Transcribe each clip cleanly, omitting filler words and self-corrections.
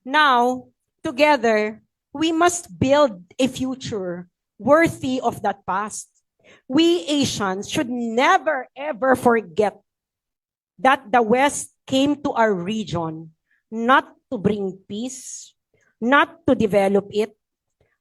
Now, together, we must build a future worthy of that past. We Asians should never ever forget that the West came to our region not to bring peace, not to develop it,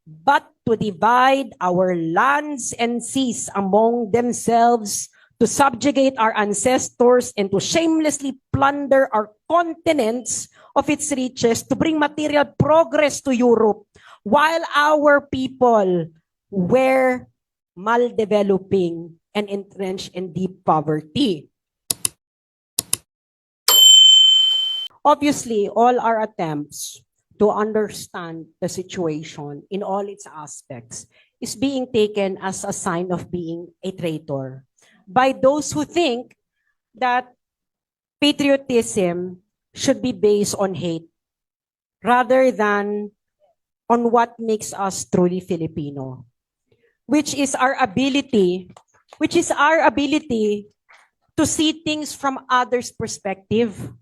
but to divide our lands and seas among themselves, to subjugate our ancestors, and to shamelessly plunder our continents of its riches, to bring material progress to Europe, while our people were maldeveloping and entrenched in deep poverty. Obviously, all our attempts to understand the situation in all its aspects is being taken as a sign of being a traitor by those who think that patriotism should be based on hate rather than on what makes us truly Filipino, which is our ability to see things from others' perspective.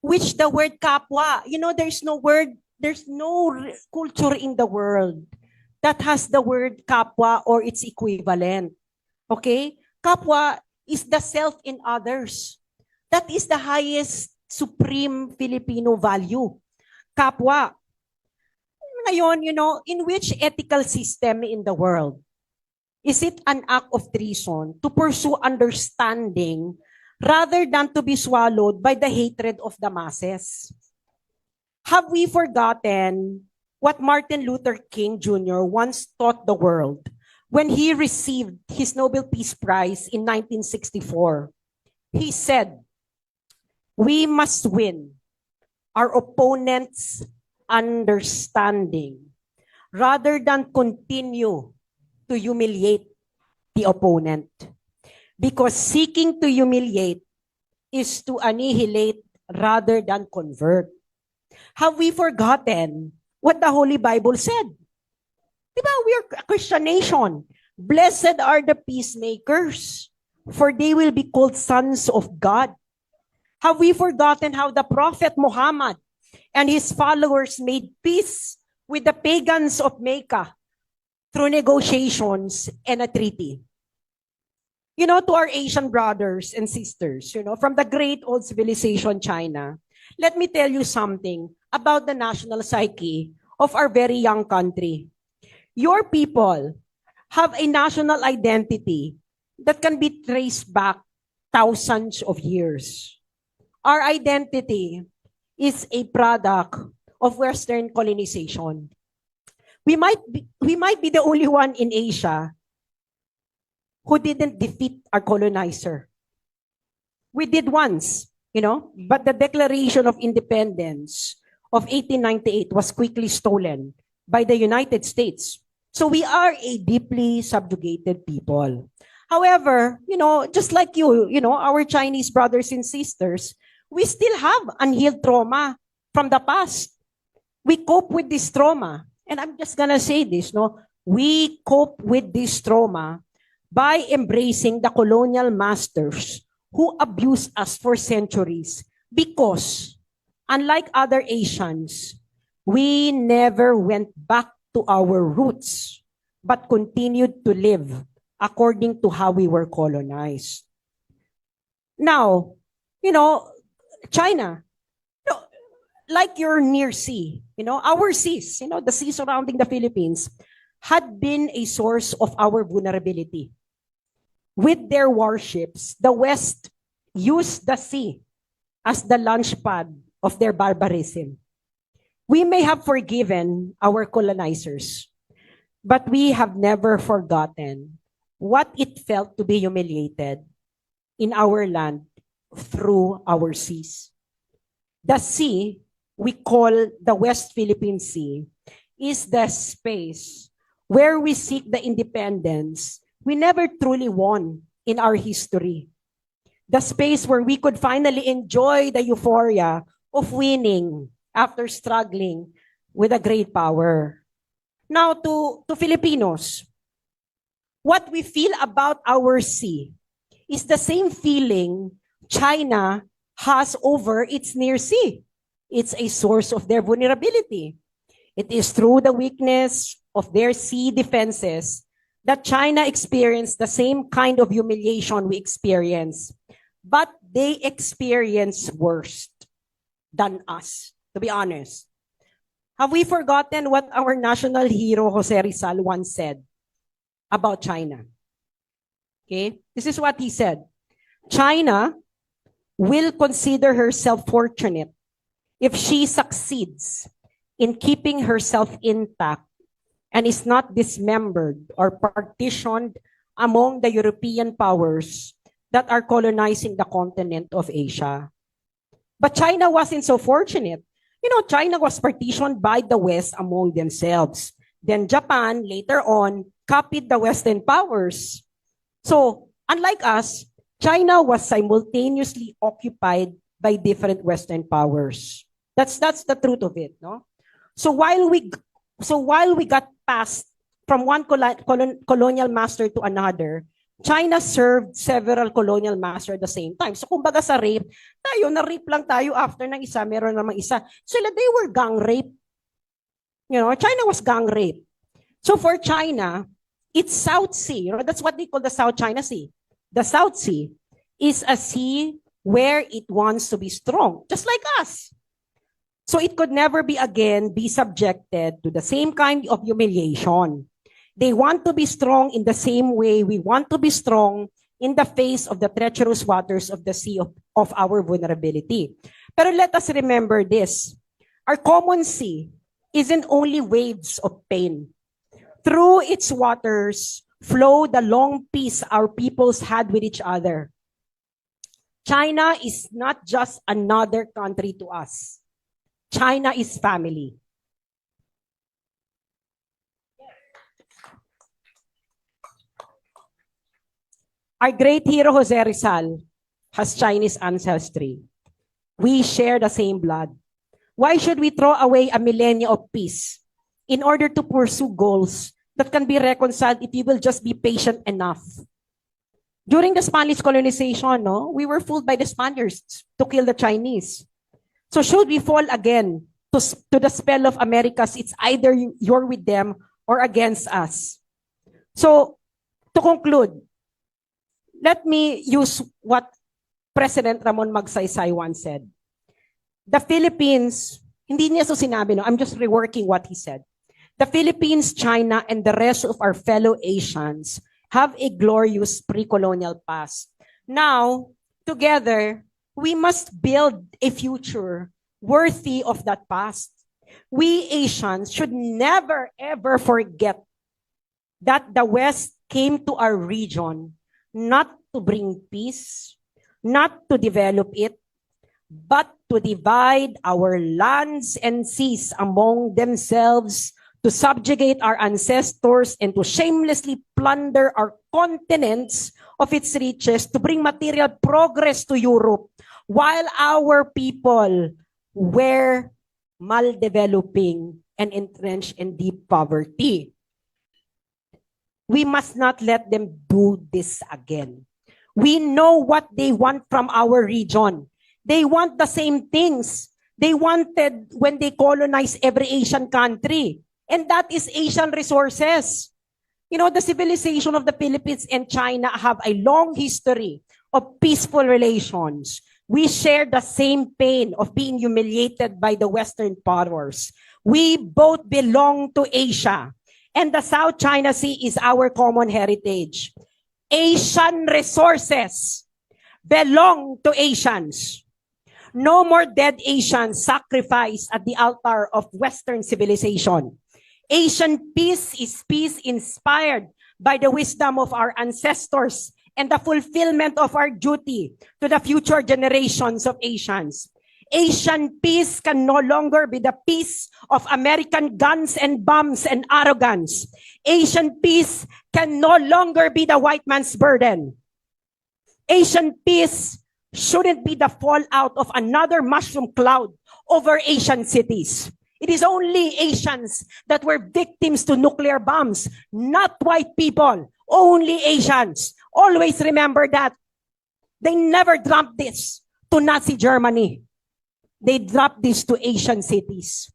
Which the word kapwa, there's no culture in the world that has the word kapwa or its equivalent. Okay? Kapwa is the self in others. That is the highest supreme Filipino value. Kapwa. Ngayon, in which ethical system in the world is it an act of treason to pursue understanding rather than to be swallowed by the hatred of the masses? Have we forgotten what Martin Luther King Jr. once taught the world when he received his Nobel Peace Prize in 1964? He said, "We must win our opponent's understanding rather than continue to humiliate the opponent. Because seeking to humiliate is to annihilate rather than convert." Have we forgotten what the Holy Bible said? Diba, we are a Christian nation. Blessed are the peacemakers, for they will be called sons of God. Have we forgotten how the Prophet Muhammad and his followers made peace with the pagans of Mecca through negotiations and a treaty? To our Asian brothers and sisters, from the great old civilization China, let me tell you something about the national psyche of our very young country. Your people have a national identity that can be traced back thousands of years. Our identity is a product of Western colonization. We might be the only one in Asia who didn't defeat our colonizer. We did once, but the Declaration of Independence of 1898 was quickly stolen by the United States. So we are a deeply subjugated people. However, just like you, our Chinese brothers and sisters, we still have unhealed trauma from the past. We cope with this trauma. And I'm just gonna say this, we cope with this trauma by embracing the colonial masters who abused us for centuries, because unlike other Asians, we never went back to our roots, but continued to live according to how we were colonized. Now, China, like your near sea, our seas, the sea surrounding the Philippines, had been a source of our vulnerability. With their warships, the West used the sea as the launch pad of their barbarism. We may have forgiven our colonizers, but we have never forgotten what it felt to be humiliated in our land through our seas. The sea we call the West Philippine Sea is the space where we seek the independence we never truly won in our history. The space where we could finally enjoy the euphoria of winning after struggling with a great power. Now, to Filipinos, what we feel about our sea is the same feeling China has over its near sea. It's a source of their vulnerability. It is through the weakness of their sea defenses that China experienced the same kind of humiliation we experience. But they experience worse than us, to be honest. Have we forgotten what our national hero Jose Rizal once said about China? Okay, this is what he said. China will consider herself fortunate if she succeeds in keeping herself intact and is not dismembered or partitioned among the European powers that are colonizing the continent of Asia. But China wasn't so fortunate. You know, China was partitioned by the West among themselves. Then Japan, later on, copied the Western powers. So, unlike us, China was simultaneously occupied by different Western powers. That's the truth of it, no? So while we got passed from one colonial master to another, China served several colonial masters at the same time. So kumbaga sa rape, na-rape lang tayo after ng isa, meron namang isa. Sila, they were gang rape. You know, China was gang rape. So for China, it's South Sea. You know, that's what they call the South China Sea. The South Sea is a sea where it wants to be strong, just like us. So it could never be subjected to the same kind of humiliation. They want to be strong in the same way we want to be strong in the face of the treacherous waters of the sea of our vulnerability. But let us remember this. Our common sea isn't only waves of pain. Through its waters flow the long peace our peoples had with each other. China is not just another country to us. China is family. Our great hero Jose Rizal has Chinese ancestry. We share the same blood. Why should we throw away a millennia of peace in order to pursue goals that can be reconciled if you will just be patient enough? During the Spanish colonization, no, we were fooled by the Spaniards to kill the Chinese. So should we fall again to the spell of Americas, it's either you're with them or against us. So to conclude, let me use what President Ramon Magsaysay once said. The Philippines, hindi niya so sinabi, no? I'm just reworking what he said. The Philippines, China, and the rest of our fellow Asians have a glorious pre-colonial past. Now, together, we must build a future worthy of that past. We Asians should never, ever forget that the West came to our region not to bring peace, not to develop it, but to divide our lands and seas among themselves, to subjugate our ancestors, and to shamelessly plunder our continents of its riches, to bring material progress to Europe, while our people were maldeveloping and entrenched in deep poverty. We must not let them do this again. We know what they want from our region. They want the same things they wanted when they colonized every Asian country. And that is Asian resources. You know, the civilization of the Philippines and China have a long history of peaceful relations. We share the same pain of being humiliated by the Western powers. We both belong to Asia. And the South China Sea is our common heritage. Asian resources belong to Asians. No more dead Asians sacrificed at the altar of Western civilization. Asian peace is peace inspired by the wisdom of our ancestors and the fulfillment of our duty to the future generations of Asians. Asian peace can no longer be the peace of American guns and bombs and arrogance. Asian peace can no longer be the white man's burden. Asian peace shouldn't be the fallout of another mushroom cloud over Asian cities. It is only Asians that were victims to nuclear bombs, not white people. Only Asians. Always remember that. They never dreamt this to Nazi Germany. They dropped this to Asian cities.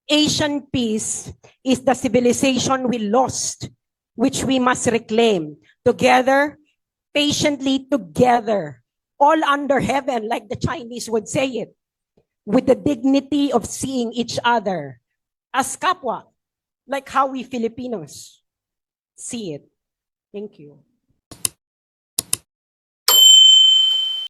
Asian peace is the civilization we lost, which we must reclaim together, patiently together, all under heaven, like the Chinese would say it, with the dignity of seeing each other as kapwa, like how we Filipinos see it. Thank you.